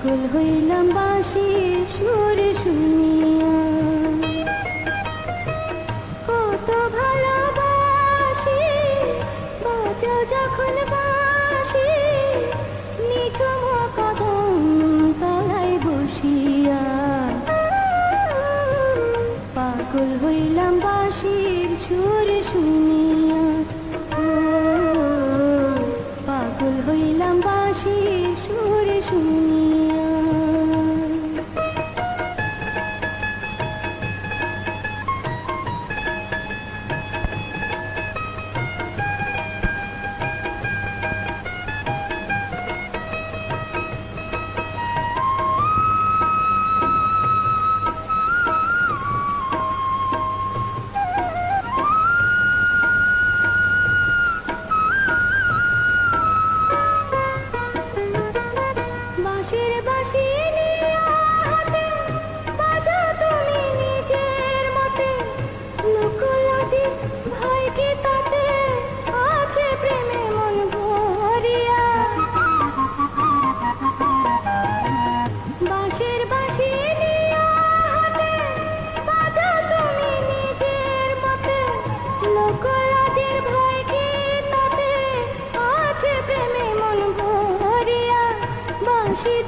পাগল হইলাম বাঁশির সুর শুনিয়া, কত ভালোবাসি বাজাও যখন বাঁশি, নিঝুম কদম তলায় বসিয়া। পাগল হইলাম বাঁশির সুর শুনিয়া, পাগল হইলাম বাঁশির সুর শুনিয়া।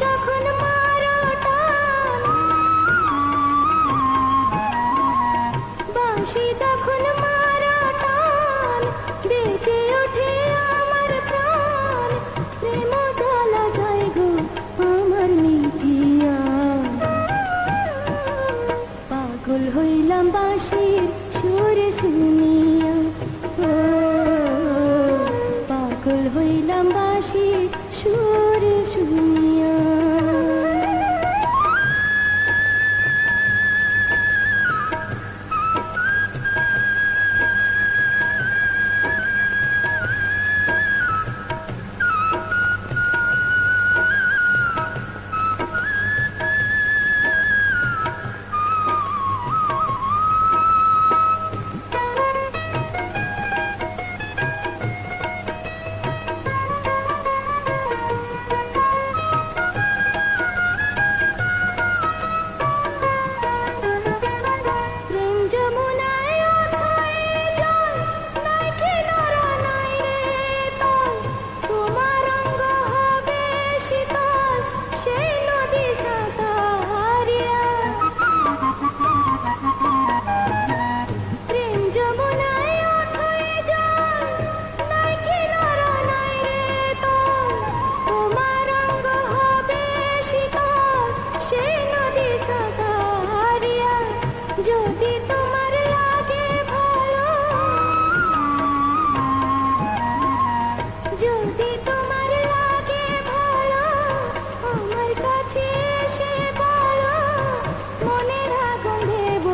যখন মারো টান, বাঁশি যখন মারো টান, বেজে ওঠে আমার প্রাণ, প্রেম জ্বালা যায় গো আমার নিভিয়া। পাগল হইলাম বাঁশির সুর শুনিয়া, পাগল হইলাম বাঁশির সুর শুনিয়া। যদি তোমার লাগে ভালো, যদি তোমার লাগে ভালো, আমার কাছে এসে বলো, মনের আগুন দেব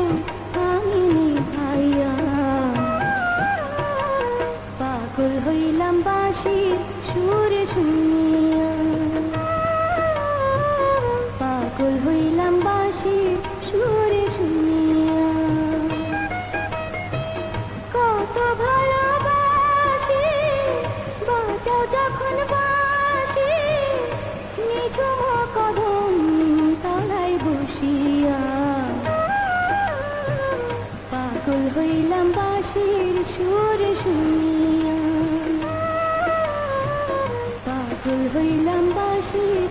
আমি নিভাইয়া। পাগল হইলাম বাঁশির সুর শুনিয়া, পাগল হইলাম বাঁশির সুর শুনিয়া। কত ভালোবাসি বাজাও যখন বাঁশি, নিঝুম কদম তলায় বসিয়া। পাগল হইলাম বাঁশির সুর শুনিয়া, পাগল হইলাম বাঁশির